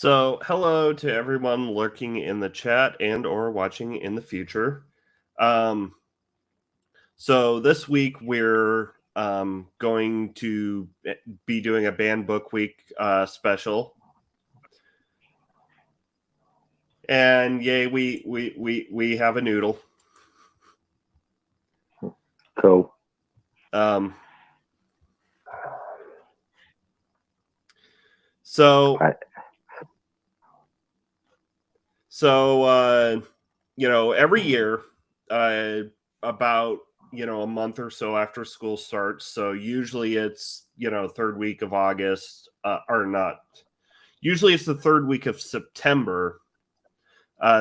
So, hello to everyone lurking in the chat and or watching in the future. Um, so this week we're going to be doing a banned book week special, and yay, we have a noodle. Cool. Um, so Right. every year, about a month or so after school starts. So usually it's third week of August, or not. Usually it's the third week of September.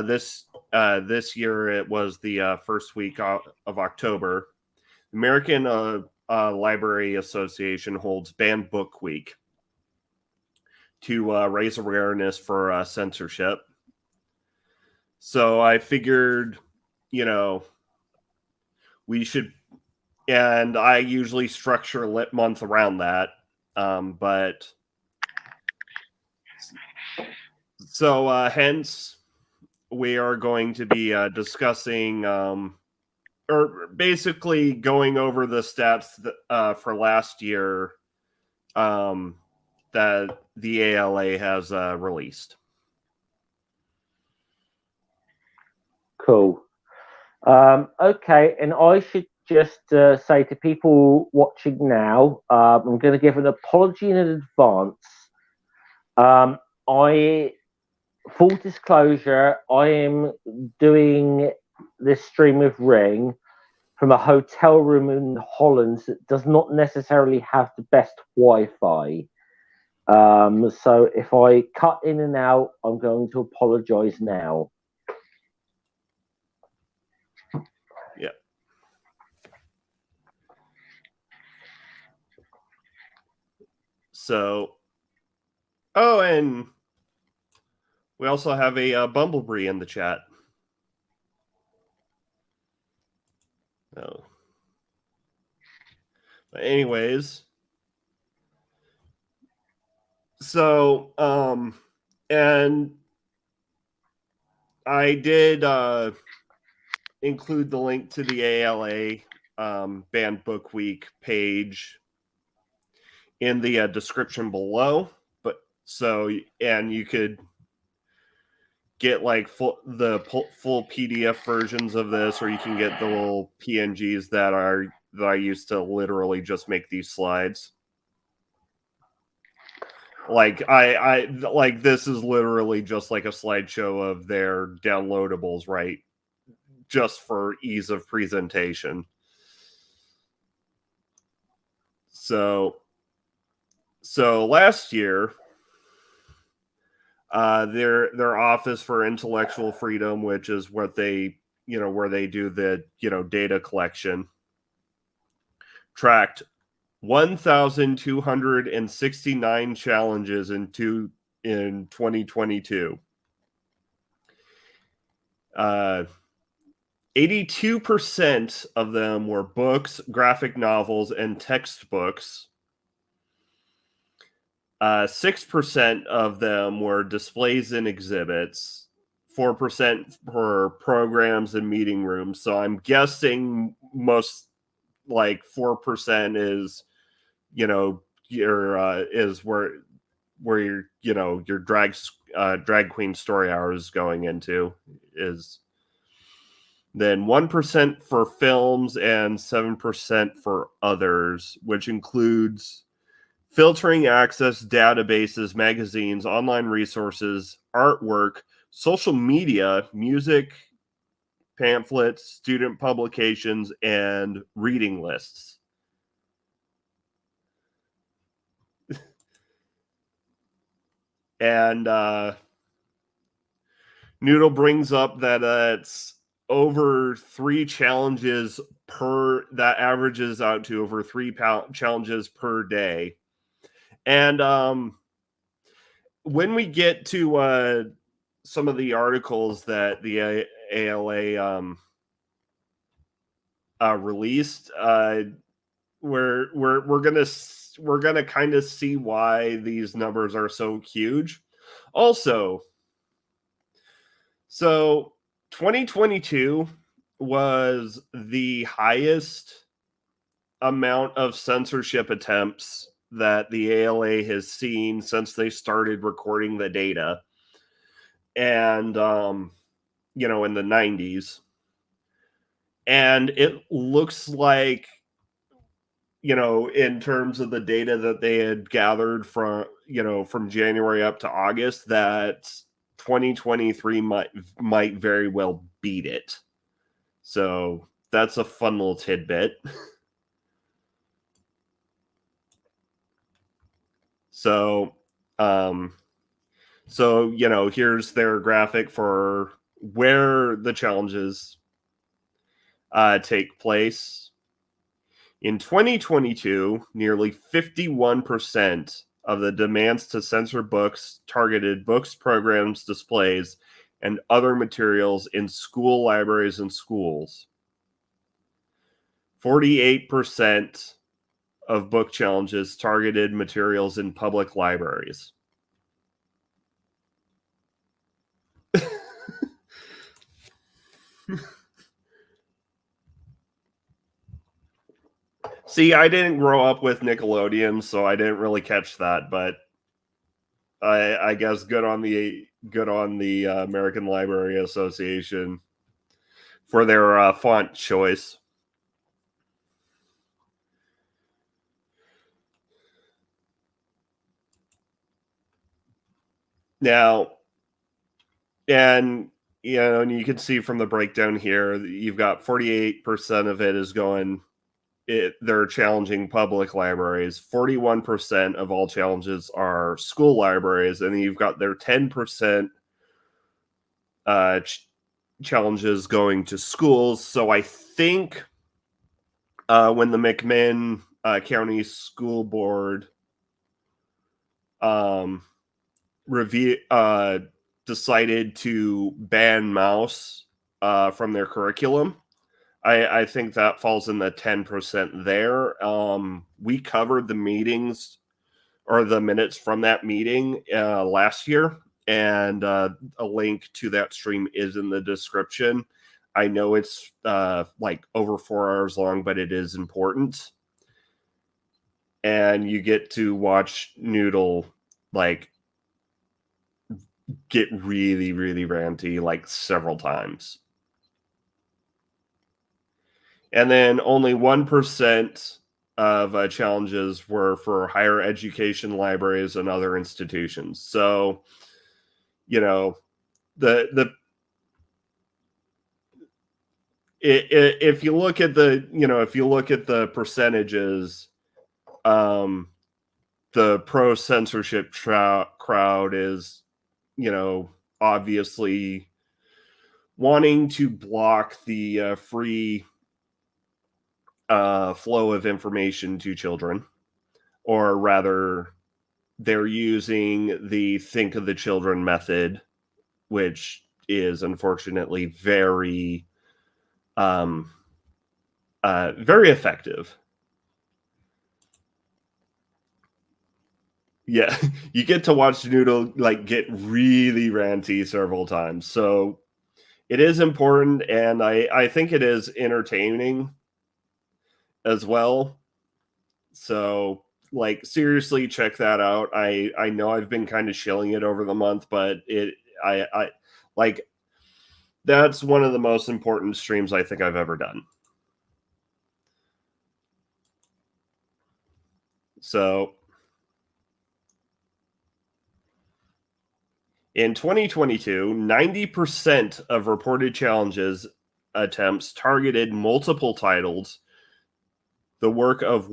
This year it was the first week of October. American Library Association holds Banned Book Week to raise awareness for censorship. So I figured, we should, and I usually structure Lit Month around that. But so hence we are going to be discussing, or basically going over the stats for last year that the ALA has released. Cool. Okay, and I should just say to people watching now, I'm going to give an apology in advance. Full disclosure, I am doing this stream with Ring from a hotel room in Holland that does not necessarily have the best Wi-Fi. So if I cut in and out, I'm going to apologize now. Yeah. So, and we also have a Bumblebee in the chat. Oh. But anyways, so and I did include the link to the ALA Banned Book Week page in the description below. And you could get like full PDF versions of this, or you can get the little PNGs that I used to literally just make these slides. Like I like this is literally just like a slideshow of their downloadables, right? Just for ease of presentation. So last year, their Office for Intellectual Freedom, which is what they where they do the data collection, tracked 1,269 challenges in 2022. 82% of them were books, graphic novels, and textbooks. 6% of them were displays and exhibits. 4% for programs and meeting rooms. So I'm guessing most, like 4% is, is where your drag queen story hour is going into is. Then 1% for films and 7% for others, which includes filtering access, databases, magazines, online resources, artwork, social media, music, pamphlets, student publications, and reading lists. And Noodle brings up that it's over 3 challenges that averages out to over 3 challenges per day. And when we get to some of the articles that the ALA released, we're gonna kind of see why these numbers are so huge. Also, so 2022 was the highest amount of censorship attempts that the ALA has seen since they started recording the data. And, in the 90s. And it looks like, in terms of the data that they had gathered from January up to August, that 2023 might very well beat it. So that's a fun little tidbit. So, here's their graphic for where the challenges take place. In 2022, nearly 51% of the demands to censor books targeted books, programs, displays, and other materials in school libraries and schools. 48% of book challenges targeted materials in public libraries. See, I didn't grow up with Nickelodeon, so I didn't really catch that, but I guess good on the American Library Association for their font choice. Now, and you can see from the breakdown here, you've got 48% of it is going. They're challenging public libraries. 41% of all challenges are school libraries, and then you've got their 10% challenges going to schools. So I think when the McMinn County School Board decided to ban mouse from their curriculum, I think that falls in the 10% there. We covered the meetings or the minutes from that meeting last year, and a link to that stream is in the description. I know it's like over 4 hours long, but it is important. And you get to watch Noodle get really, really ranty several times. And then only 1% of challenges were for higher education libraries and other institutions. So, if you look at the percentages, the pro censorship crowd is, obviously wanting to block the free flow of information to children, or rather, they're using the think of the children method, which is unfortunately very, very effective. Yeah, you get to watch Noodle get really ranty several times. So it is important, and I think it is entertaining as well. So seriously, check that out. I know I've been kind of shilling it over the month, but I that's one of the most important streams I think I've ever done. So in 2022, 90% of reported challenges attempts targeted multiple titles, the work of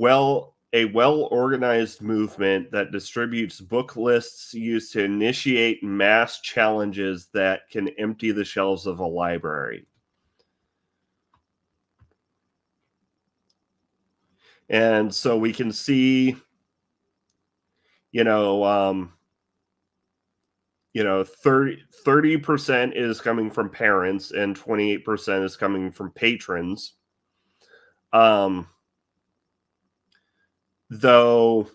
a well-organized movement that distributes book lists used to initiate mass challenges that can empty the shelves of a library. And so we can see, 30% is coming from parents and 28% is coming from patrons. Though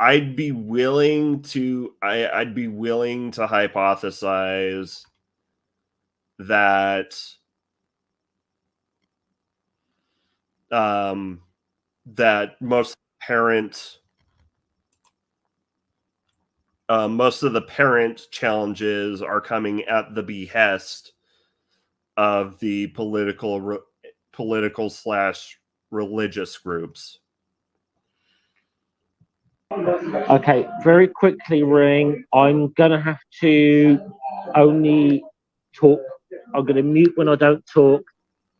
I'd be willing to hypothesize that that most of the parent challenges are coming at the behest of the / religious groups. Okay, very quickly, Ring. I'm gonna have to only talk. I'm gonna mute when I don't talk.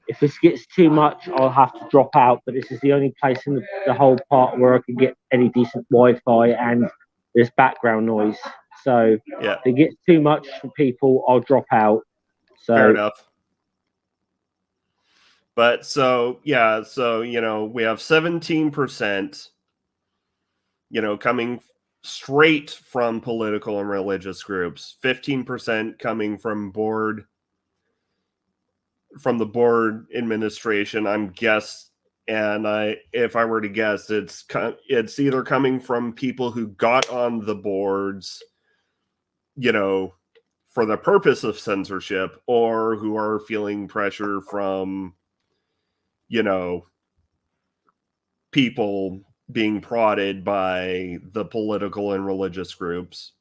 If this gets too much, I'll have to drop out. But this is the only place in the whole part where I can get any decent Wi-Fi and there's background noise. So Yeah, if it gets too much for people, I'll drop out. So fair enough. But so yeah, so we have 17%, coming straight from political and religious groups, 15% coming from the board administration. If I were to guess, it's either coming from people who got on the boards, for the purpose of censorship, or who are feeling pressure from, people being prodded by the political and religious groups.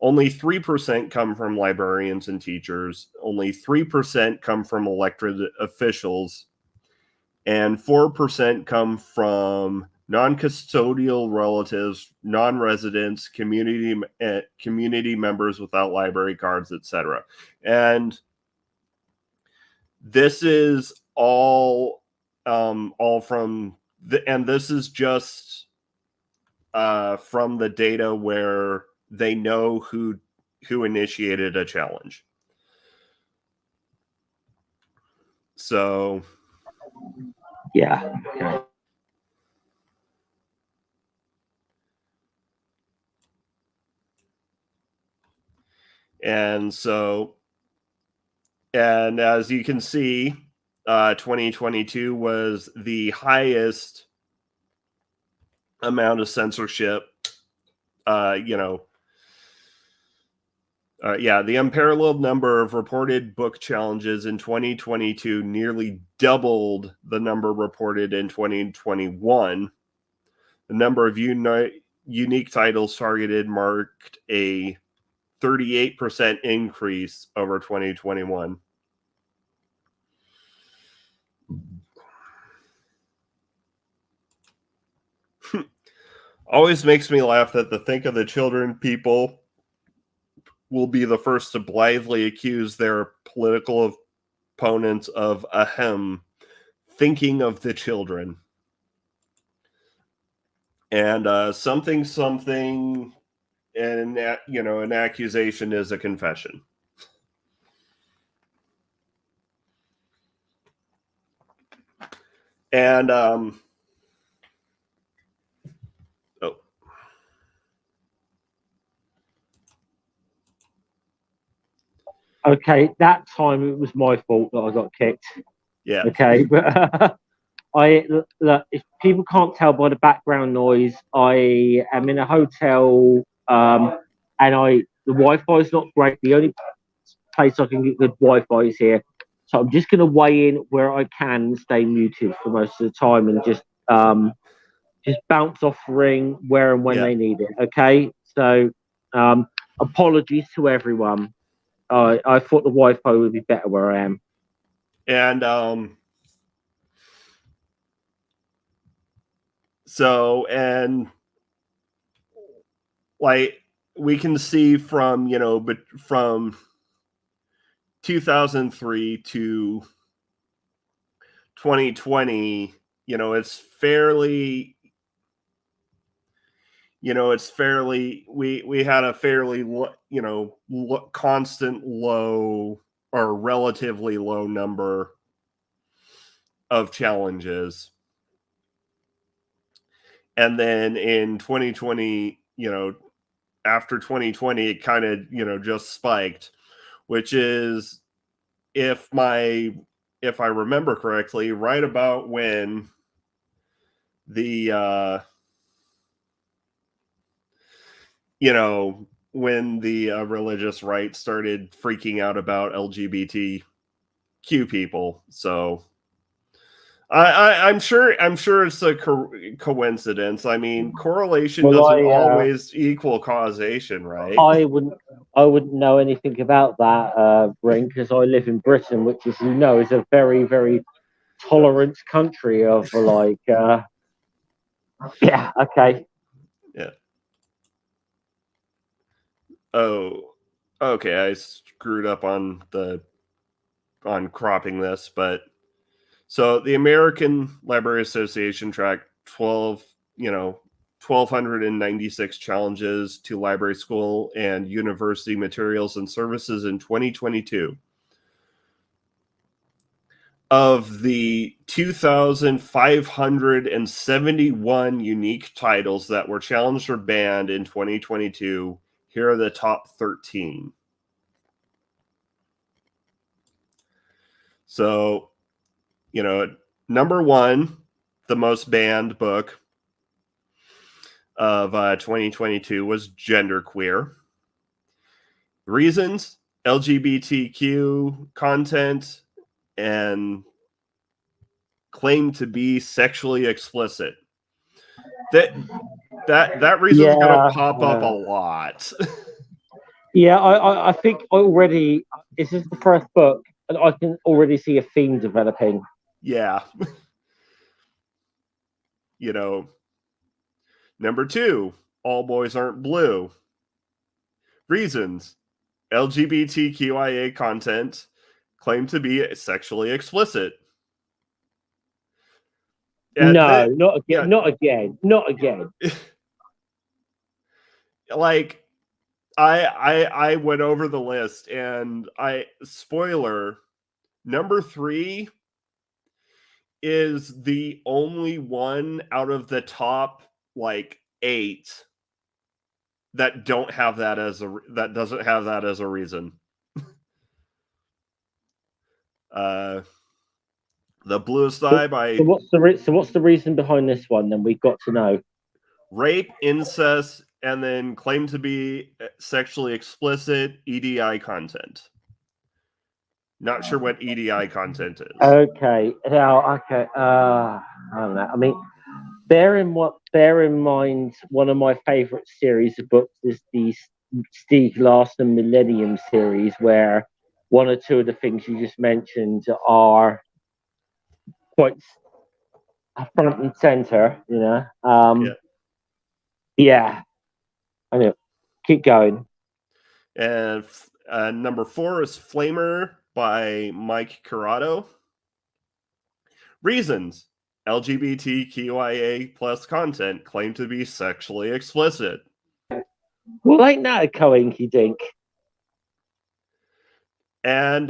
Only 3% come from librarians and teachers. Only 3% come from elected officials. And 4% come from non-custodial relatives, non-residents, community members without library cards, etc. And this is all from and this is just from the data where they know who initiated a challenge. So yeah. Okay. And as you can see, 2022 was the highest amount of censorship. The unparalleled number of reported book challenges in 2022 nearly doubled the number reported in 2021. The number of unique titles targeted marked a 38% increase over 2021. Always makes me laugh that the Think of the Children people will be the first to blithely accuse their political opponents of thinking of the children. And something, and an accusation is a confession. And Okay, that time it was my fault that I got kicked. Yeah. Okay, but look, if people can't tell by the background noise, I am in a hotel, and the Wi-Fi is not great. The only place I can get good Wi-Fi is here, so I'm just going to weigh in where I can and stay muted for most of the time, and just bounce off Ring where and when they need it. Okay, so apologies to everyone. I thought the Wi-Fi would be better where I am. And like we can see from from 2003 to 2020, it's fairly we had a fairly constant low or relatively low number of challenges. And then in 2020, after 2020, it kind of, just spiked, which is, if I remember correctly, right about when the you know, when the religious right started freaking out about LGBTQ people. So I'm sure it's a coincidence. I mean, correlation Well, doesn't always equal causation, right? I wouldn't know anything about that, Ring, because I live in Britain, which, as you know, is a very, very tolerant country of like, yeah, okay. Yeah. Oh, okay. I screwed up on cropping this, but so the American Library Association tracked 1,296 challenges to library, school, and university materials and services in 2022. Of the 2,571 unique titles that were challenged or banned in 2022, here are the top 13. So, number one, the most banned book of 2022 was Genderqueer. Reasons: LGBTQ content and claim to be sexually explicit. That reason is going to pop up a lot. Yeah, I think already, this is the first book, and I can already see a theme developing. Yeah. Number two, All Boys Aren't Blue. Reasons: LGBTQIA content claim to be sexually explicit. No, not again, not again, not again. Like, I went over the list, and spoiler, number 3 is the only one out of the top like 8 that doesn't have that as a reason. The Bluest Eye by... So what's the reason behind this one? Then we've got to know. Rape, incest, and then claim to be sexually explicit EDI content. Not sure what EDI content is. Okay. Now, okay. I don't know. I mean, bear in mind, one of my favorite series of books is the Stieg Larsson Millennium series, where one or two of the things you just mentioned are quite front and center. Yeah. I know. Keep going. And number 4 is Flamer by Mike Curato. Reasons: LGBTQIA plus content claim to be sexually explicit. Well, ain't that a coinky dink? And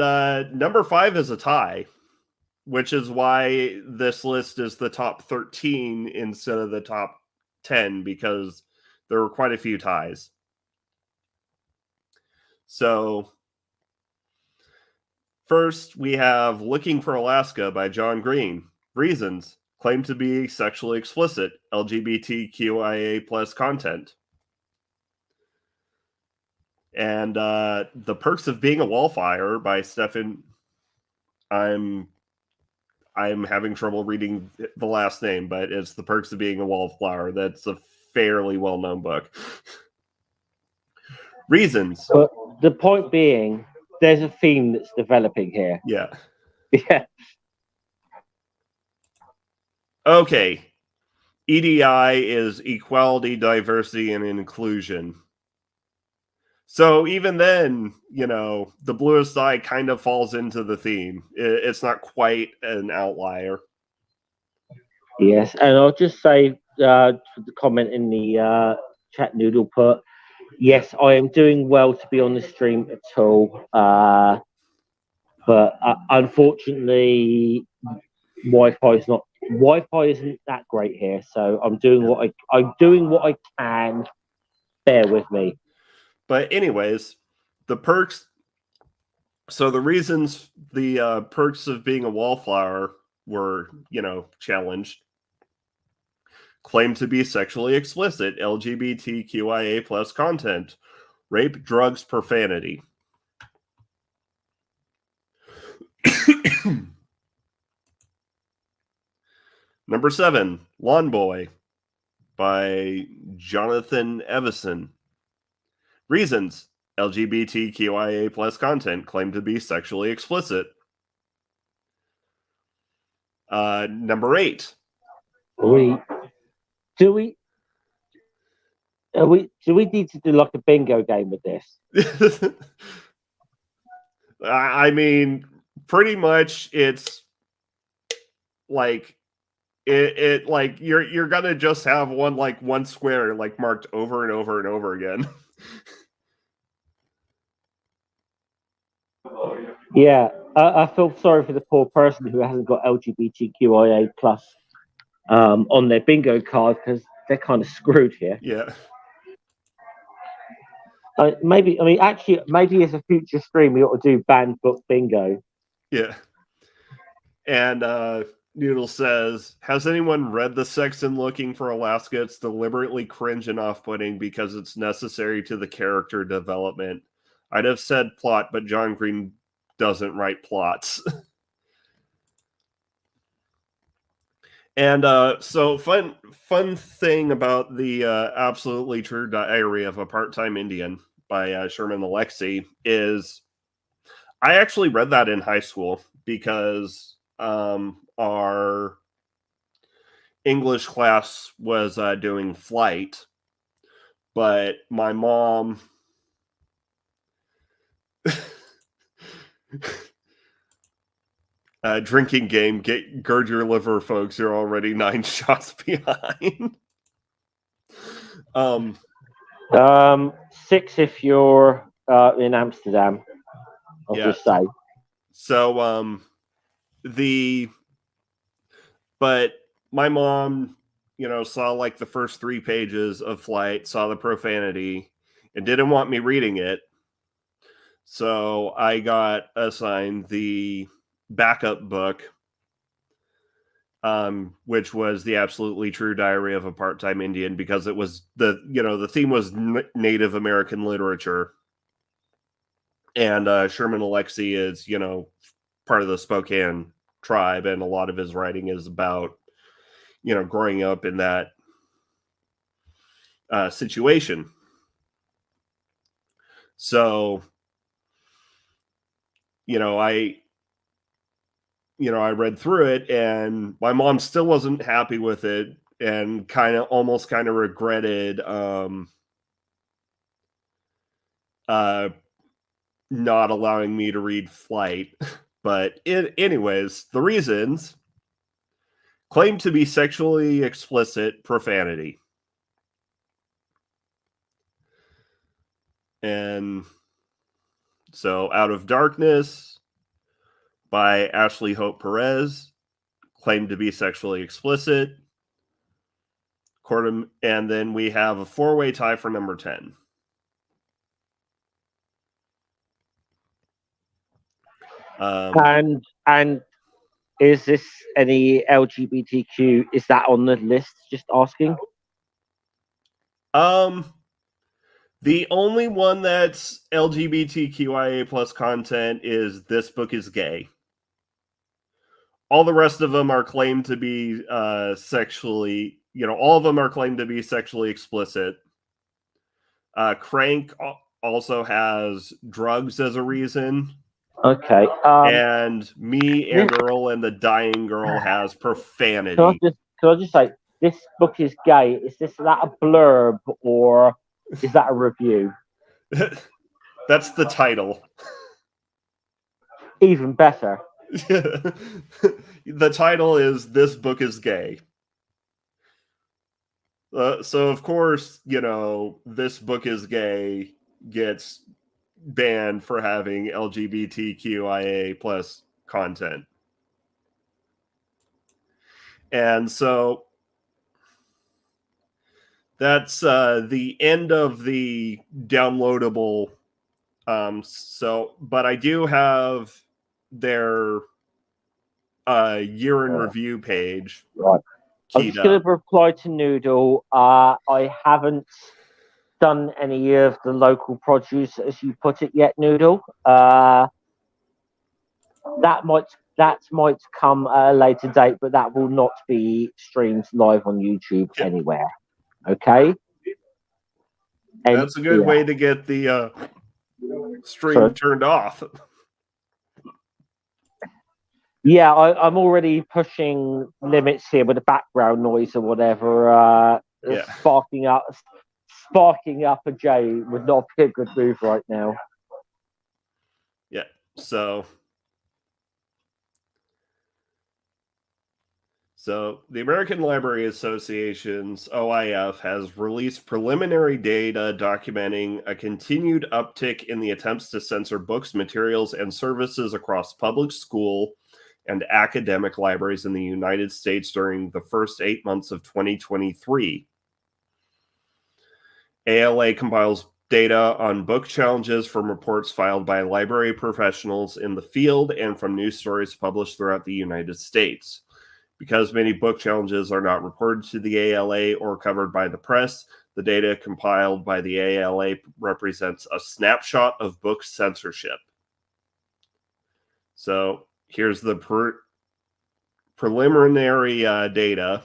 number 5 is a tie, which is why this list is the top 13 instead of the top 10, because there were quite a few ties. So, first, we have Looking for Alaska by John Green. Reasons: claim to be sexually explicit, LGBTQIA plus content. And The Perks of Being a Wallflower by Stefan... I'm having trouble reading the last name, but it's The Perks of Being a Wallflower. That's a fairly well-known book. Reasons. But the point being, there's a theme that's developing here. Yeah. Yeah. Okay. EDI is equality, diversity, and inclusion. So even then, The Bluest Eye kind of falls into the theme. It's not quite an outlier. Yes, and I'll just say the comment in the chat noodle put, yes, I am doing well to be on the stream at all, but unfortunately, Wi-Fi isn't that great here, so I'm doing what I can. Bear with me. But anyways, the perks. So the reasons the perks of being a wallflower were, challenged. claimed to be sexually explicit, LGBTQIA plus content, rape, drugs, profanity. Number 7, Lawn Boy by Jonathan Evison. Reasons: LGBTQIA plus content claimed to be sexually explicit. Number 8. Do we need to do like a bingo game with this? I mean, pretty much it's like it like you're gonna just have one square like marked over and over and over again. Yeah, I feel sorry for the poor person who hasn't got LGBTQIA plus on their bingo card because they're kind of screwed here. Yeah. Maybe as a future stream we ought to do banned book bingo. Yeah. And Noodle says, has anyone read The Sex in Looking for Alaska? It's deliberately cringe and off-putting because it's necessary to the character development. I'd have said plot, but John Green doesn't write plots. And so fun thing about the Absolutely True Diary of a Part-Time Indian by Sherman Alexie is I actually read that in high school because our English class was doing flight, but my mom drinking game, gird your liver, folks, you're already 9 shots behind. 6 if you're in Amsterdam, I'll just say. So but my mom, saw like the first 3 pages of Flight, saw the profanity, and didn't want me reading it. So I got assigned the backup book, which was The Absolutely True Diary of a Part-Time Indian, because it was the theme was Native American literature. And Sherman Alexie is, part of the Spokane tribe, and a lot of his writing is about, growing up in that situation. So, I read through it, and my mom still wasn't happy with it, and almost regretted not allowing me to read Flight. But anyways, the reasons: claimed to be sexually explicit, profanity. And so Out of Darkness by Ashley Hope Perez, claimed to be sexually explicit. And then we have a 4-way tie for number 10. And is this any LGBTQ? Is that on the list? Just asking. The only one that's LGBTQIA plus content is This Book is Gay. All the rest of them are claimed to be sexually, all of them are claimed to be sexually explicit. Crank also has drugs as a reason. Okay. And Me and Earl and the Dying Girl has profanity. Can I just say, This Book is Gay? Is that a blurb or is that a review? That's the title. Even better. The title is This Book is Gay. So, of course, This Book is Gay gets banned for having LGBTQIA plus content. And so that's the end of the downloadable. But I do have their year in review page. Right. I'm keyed just going up. to reply to Noodle. I haven't done any of the local produce, as you put it, yet, Noodle. That might come at a later date, but that will not be streamed live on YouTube Yep. anywhere. Okay. And That's a good way to get the stream turned off. Yeah, I'm already pushing limits here with the background noise or whatever. Yeah. Sparking up a J would not be a good move right now. Yeah. So the American Library Association's OIF has released preliminary data documenting a continued uptick in the attempts to censor books, materials, and services across public school and academic libraries in the United States during the first 8 months of 2023. ALA compiles data on book challenges from reports filed by library professionals in the field and from news stories published throughout the United States. Because many book challenges are not reported to the ALA or covered by the press, the data compiled by the ALA represents a snapshot of book censorship. So here's the preliminary data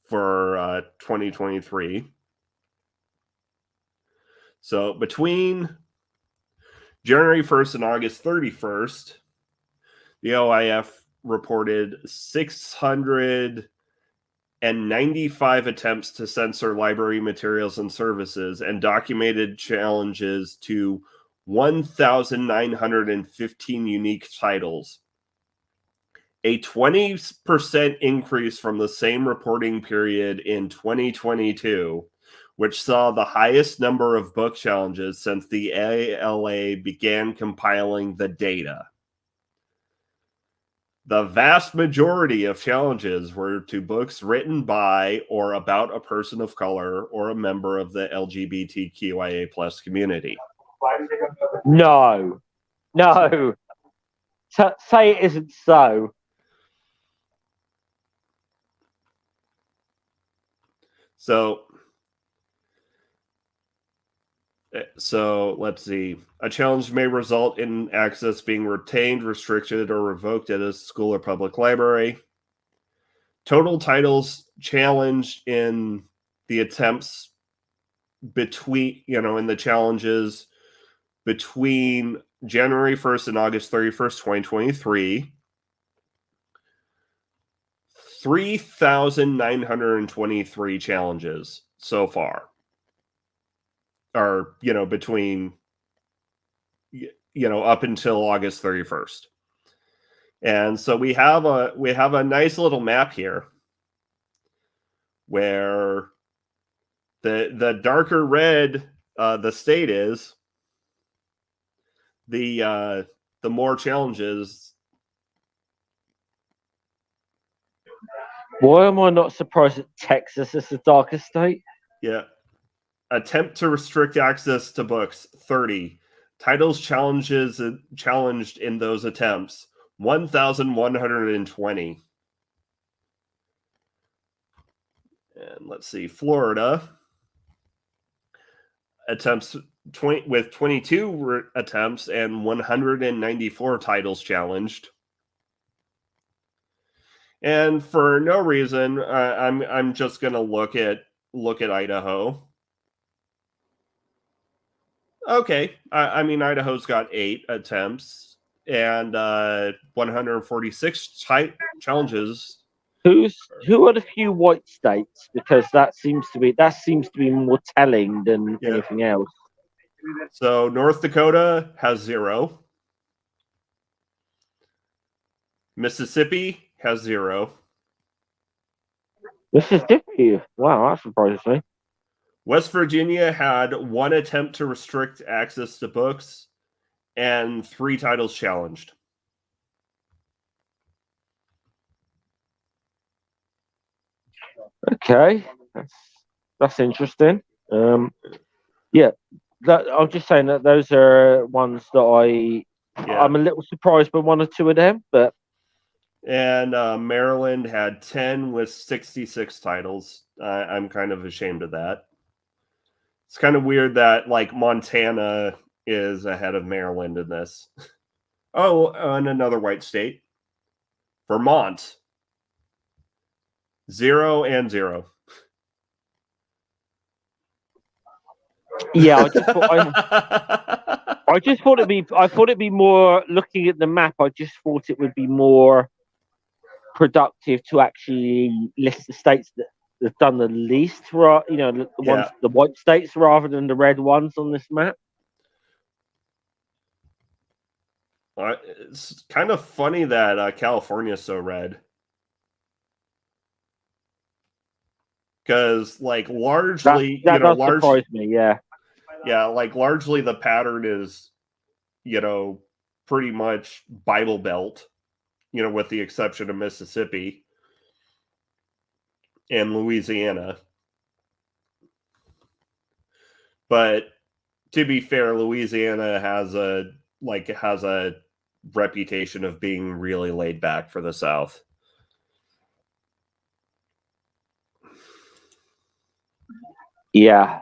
for 2023. So between January 1st and August 31st, the OIF reported 695 attempts to censor library materials and services and documented challenges to 1,915 unique titles. A 20% increase from the same reporting period in 2022, which saw the highest number of book challenges since the ALA began compiling the data. The vast majority of challenges were to books written by or about a person of color or a member of the LGBTQIA plus community. No. Say it isn't so. So let's see. A challenge may result in access being retained, restricted, or revoked at a school or public library. Total titles challenged in the attempts in the challenges between January 1st and August 31st, 2023, 3,923 challenges so far. Are between up until August 31st. And so we have a nice little map here where the darker red the state is, the more challenges. Why am I not surprised that Texas is the darkest state? Yeah. Attempt to restrict access to books, 30. Titles challenged in those attempts, 1,120. And let's see, Florida attempts with 22 attempts and 194 titles challenged. And for no reason, I'm just going to look at Idaho. Okay, I mean, Idaho's got 8 attempts and 146 challenges. Who are the few white states? Because that seems to be more telling than anything else. So North Dakota has 0. Mississippi has 0. Mississippi, wow, that surprises me. West Virginia had 1 attempt to restrict access to books and 3 titles challenged. Okay, that's interesting. I'm just saying that those are ones that I'm a little surprised by 1 or 2 of them, but And Maryland had 10 with 66 titles. I'm kind of ashamed of that. It's kind of weird that like Montana is ahead of Maryland in this. Oh, and another white state, Vermont, 0 and 0. Yeah, I just thought it'd be more, looking at the map, I just thought it would be more productive to actually list the states that have done the least, the ones, the white states, rather than the red ones on this map. It's kind of funny that California is so red. Because, like, largely, that does surprise me, yeah. Yeah, like, largely the pattern is, pretty much Bible Belt, with the exception of Mississippi and Louisiana. But to be fair, Louisiana has a reputation of being really laid back for the South. Yeah.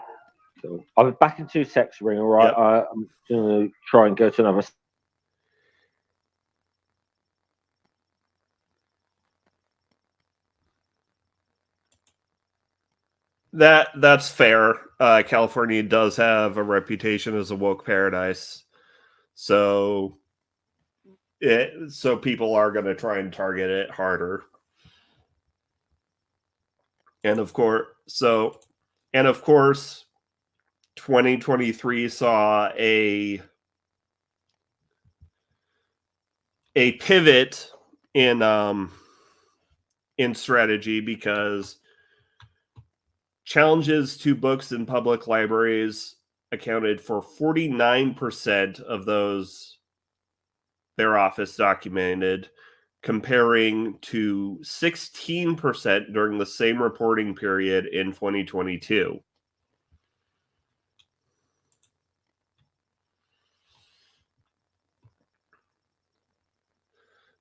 So I'll be back in 2 secs, Ring, all right? Yep. I'm going to try and go to another. That's fair. California does have a reputation as a woke paradise. So people are going to try and target it harder. And of course, 2023 saw a pivot in strategy, because challenges to books in public libraries accounted for 49% of those their office documented, comparing to 16% during the same reporting period in 2022.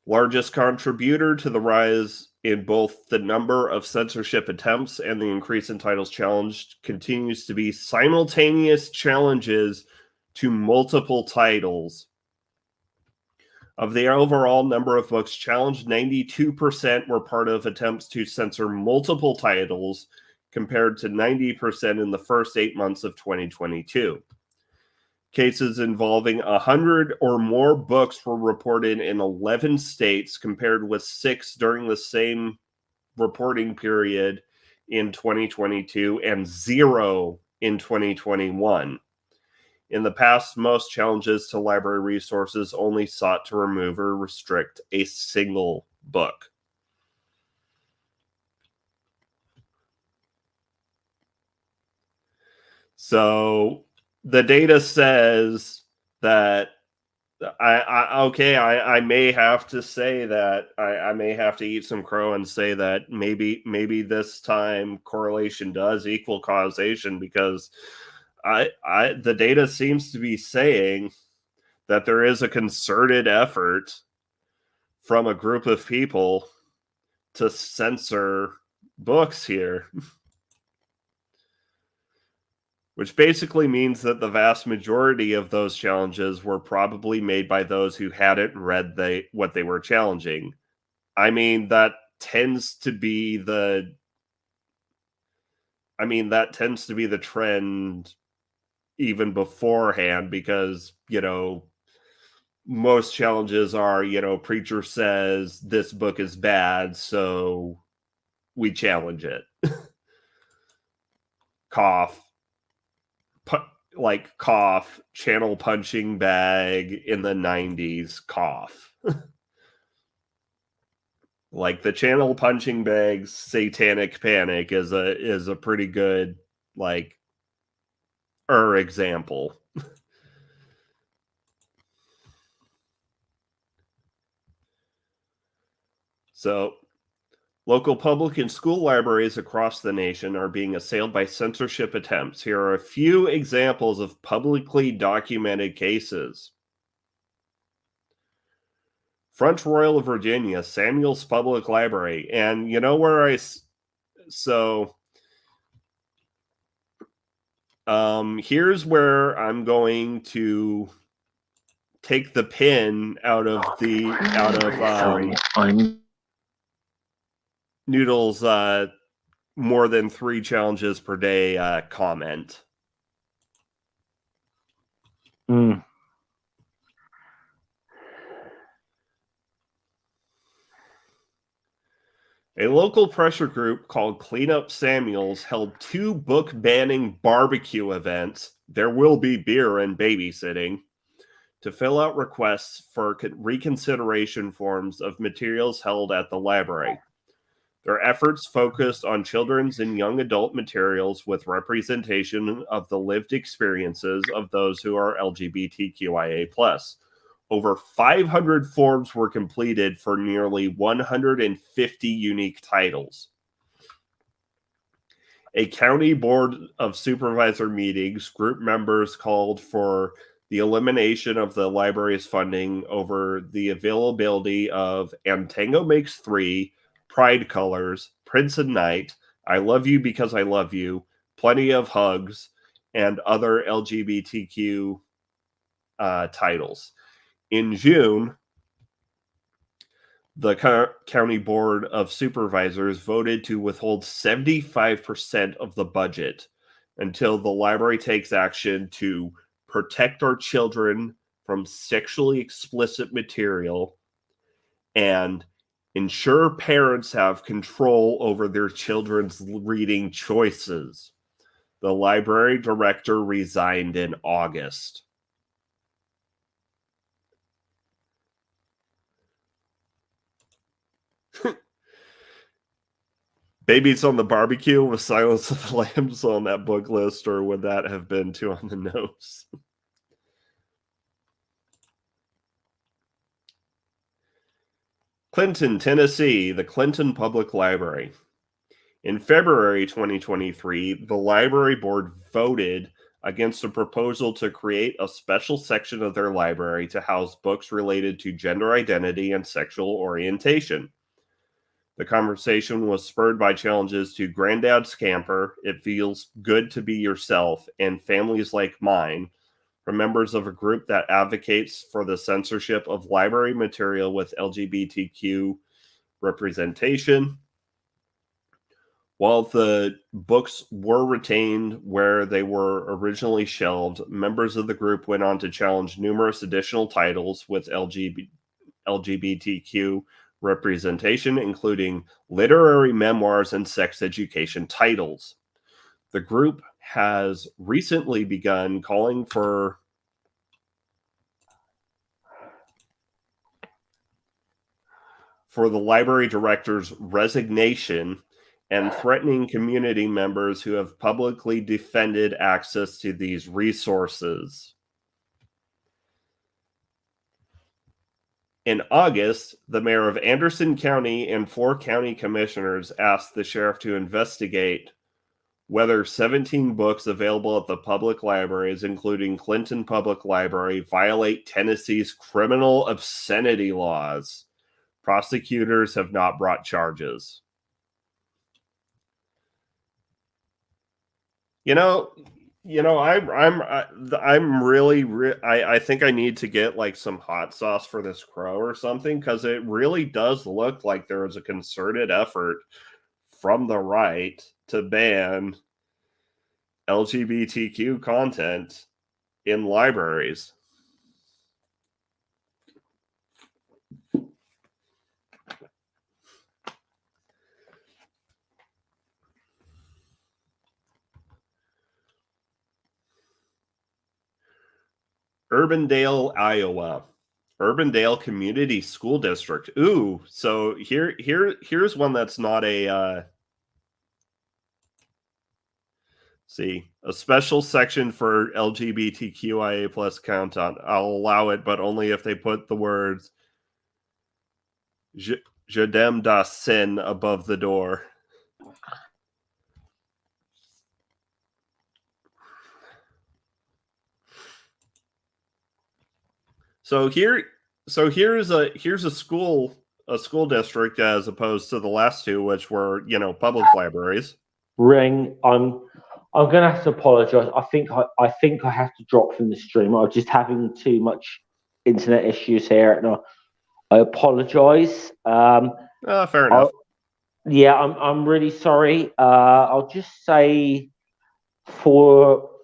Largest contributor to the rise in both the number of censorship attempts and the increase in titles challenged continues to be simultaneous challenges to multiple titles. Of the overall number of books challenged, 92% were part of attempts to censor multiple titles, compared to 90% in the first 8 months of 2022. Cases involving 100 or more books were reported in 11 states, compared with 6 during the same reporting period in 2022 and 0 in 2021. In the past, most challenges to library resources only sought to remove or restrict a single book. So the data says that I may have to say that I may have to eat some crow and say that maybe this time correlation does equal causation, because the data seems to be saying that there is a concerted effort from a group of people to censor books here. Which basically means that the vast majority of those challenges were probably made by those who hadn't read what they were challenging. I mean, that tends to be the trend even beforehand, because, most challenges are, preacher says this book is bad, so we challenge it. Cough. Cough, channel punching bag in the 90s, cough. Like, the channel punching bag's satanic panic is a pretty good example. So, local public and school libraries across the nation are being assailed by censorship attempts. Here are a few examples of publicly documented cases. Front Royal, Virginia, Samuel's Public Library. And you know where here's where I'm going to take the pin out of Sorry, I'm Noodle's more than 3 challenges per day comment. A local pressure group called Clean Up Samuels held 2 book banning barbecue events. There will be beer and babysitting to fill out requests for reconsideration forms of materials held at the library. Their efforts focused on children's and young adult materials with representation of the lived experiences of those who are LGBTQIA+. Over 500 forms were completed for nearly 150 unique titles. A county board of supervisor meetings, group members called for the elimination of the library's funding over the availability of And Tango Makes 3, Pride Colors, Prince and Knight, I Love You Because I Love You, Plenty of Hugs, and other LGBTQ titles. In June, the county board of supervisors voted to withhold 75% of the budget until the library takes action to protect our children from sexually explicit material and ensure parents have control over their children's reading choices. The library director resigned in August. Babies on the Barbecue with Silence of the Lambs on that book list, or would that have been too on the nose? Clinton, Tennessee, the Clinton Public Library. In February 2023, the library board voted against a proposal to create a special section of their library to house books related to gender identity and sexual orientation. The conversation was spurred by challenges to Granddad Scamper, It Feels Good to Be Yourself, and Families Like Mine from members of a group that advocates for the censorship of library material with LGBTQ representation. While the books were retained where they were originally shelved, members of the group went on to challenge numerous additional titles with LGBTQ representation, including literary memoirs and sex education titles. The group has recently begun calling for the library director's resignation and threatening community members who have publicly defended access to these resources. In August, the mayor of Anderson County and 4 county commissioners asked the sheriff to investigate whether 17 books available at the public libraries, including Clinton Public Library, violate Tennessee's criminal obscenity laws. Prosecutors have not brought charges. I'm really I think I need to get like some hot sauce for this crow or something, because it really does look like there was a concerted effort from the right to ban LGBTQ content in libraries. Urbandale, Iowa. Urbandale Community School District. Ooh, so here's one that's not a a special section for LGBTQIA plus content. I'll allow it, but only if they put the words Je dem das sin above the door. So here's a school district as opposed to the last two, which were public libraries. Ring, I'm gonna have to apologise. I think I have to drop from the stream. I'm just having too much internet issues here, and I apologise. Fair enough. Yeah, I'm really sorry. I'll just say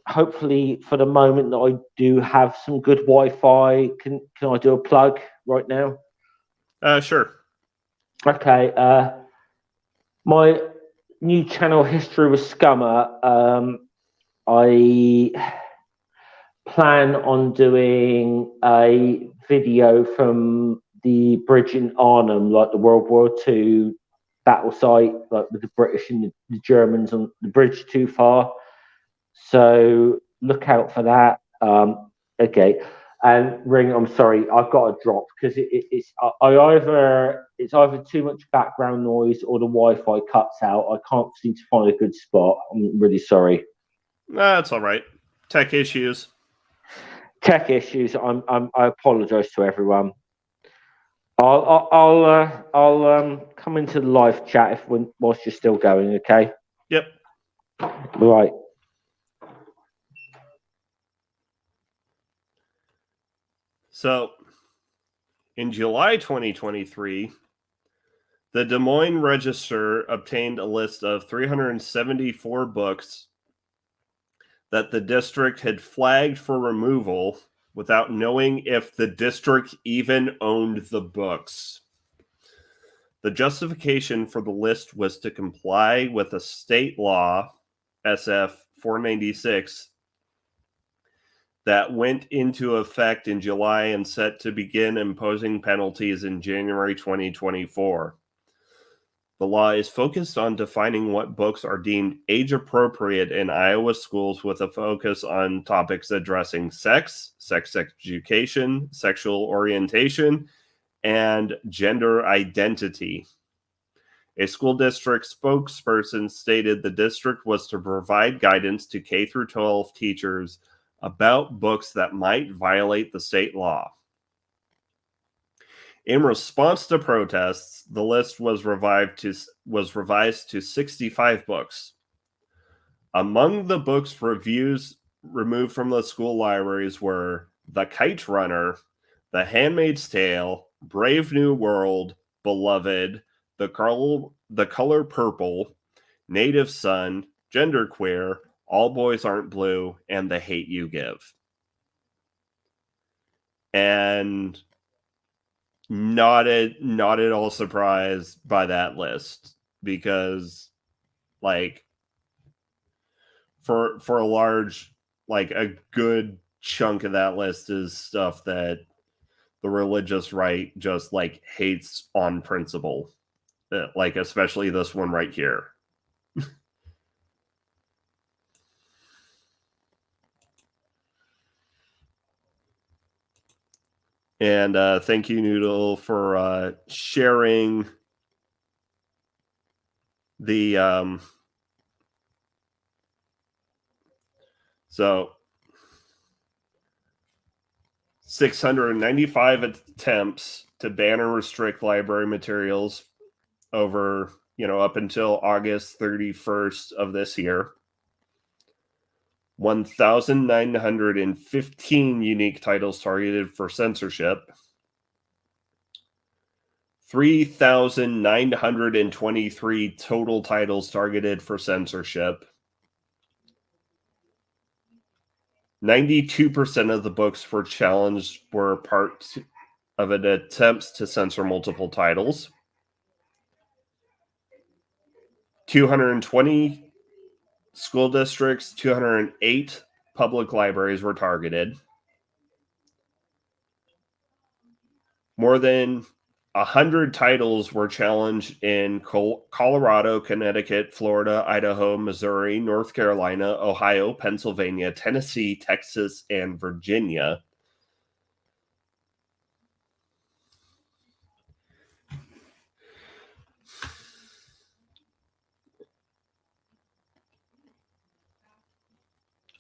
hopefully for the moment that I do have some good Wi-Fi. Can I do a plug right now? Sure. Okay. My new channel, History with Scummer. I plan on doing a video from the bridge in Arnhem, like the World War II battle site, like with the British and the Germans on the bridge too far. So look out for that. Okay. And Ring, I'm sorry, I've got to drop because it's either too much background noise or the Wi-Fi cuts out. I can't seem to find a good spot. I'm really sorry. That's all right. Tech issues. Tech issues. I apologise to everyone. I'll come into the live chat whilst you're still going. Okay. Yep. Right. So, in July 2023, the Des Moines Register obtained a list of 374 books that the district had flagged for removal without knowing if the district even owned the books. The justification for the list was to comply with a state law, SF 496, that went into effect in July and set to begin imposing penalties in January 2024. The law is focused on defining what books are deemed age-appropriate in Iowa schools with a focus on topics addressing sex education, sexual orientation, and gender identity. A school district spokesperson stated the district was to provide guidance to K-12 teachers about books that might violate the state law. In response to protests, the list was revised to 65 books. Among the books removed from the school libraries were The Kite Runner, The Handmaid's Tale, Brave New World, Beloved, The Color Purple, Native Son, Genderqueer, All Boys Aren't Blue, and The Hate You Give. And not at all surprised by that list, because for a large, a good chunk of that list is stuff that the religious right just hates on principle, especially this one right here. And thank you, Noodle, for sharing the so 695 attempts to ban or restrict library materials over, up until August 31st of this year. 1,915 unique titles targeted for censorship. 3,923 total titles targeted for censorship. 92% of the books were challenged were part of an attempt to censor multiple titles. 220 school districts, 208 public libraries were targeted. More than 100 titles were challenged in Colorado, Connecticut, Florida, Idaho, Missouri, North Carolina, Ohio, Pennsylvania, Tennessee, Texas, and Virginia.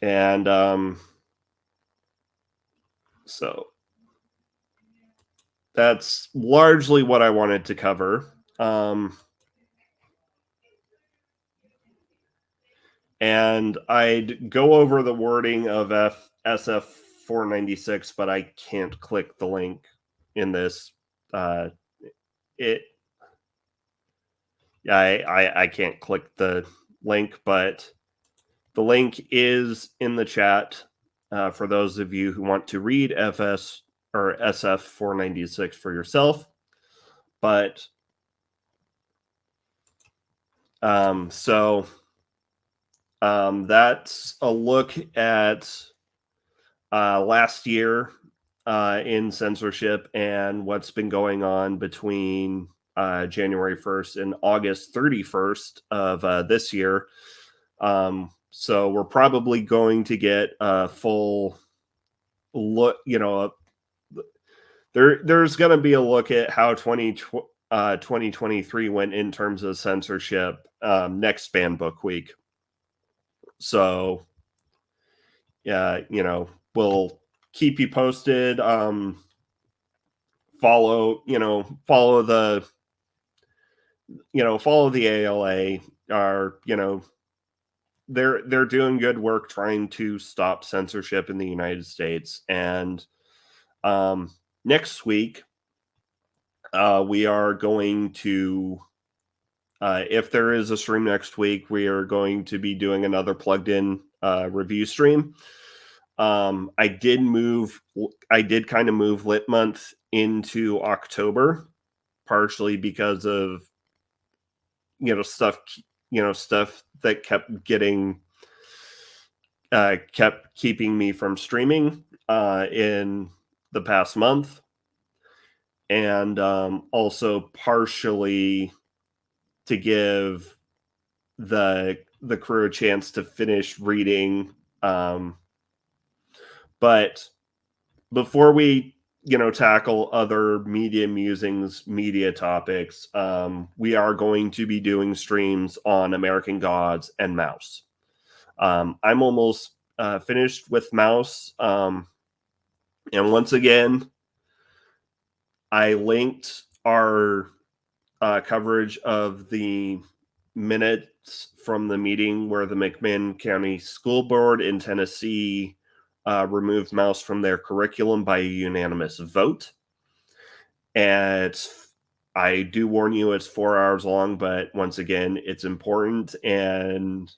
And so that's largely what I wanted to cover. And I'd go over the wording of SF 496, but I can't click the link in this. I can't click the link, but the link is in the chat for those of you who want to read FS or SF 496 for yourself. But that's a look at last year in censorship and what's been going on between January 1st and August 31st of this year. So we're probably going to get a full look, there's going to be a look at how 2023 went in terms of censorship next Ban Book Week. So, yeah, we'll keep you posted. Follow the ALA. They're doing good work trying to stop censorship in the United States. And next week, we are going to, if there is a stream next week, we are going to be doing another plugged in review stream. I did kind of move Lit Month into October, partially because of stuff that kept keeping me from streaming in the past month, and also partially to give the crew a chance to finish reading. But before we tackle other media musings, media topics, we are going to be doing streams on American Gods and Mouse. I'm almost finished with Mouse. And once again, I linked our coverage of the minutes from the meeting where the McMinn County School Board in Tennessee removed Mouse from their curriculum by a unanimous vote. And I do warn you, it's 4 hours long, but once again, it's important and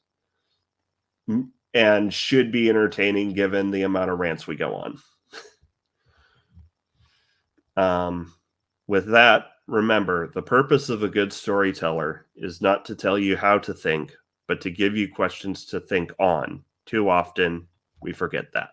should be entertaining given the amount of rants we go on. With that, remember, the purpose of a good storyteller is not to tell you how to think, but to give you questions to think on. Too often, we forget that.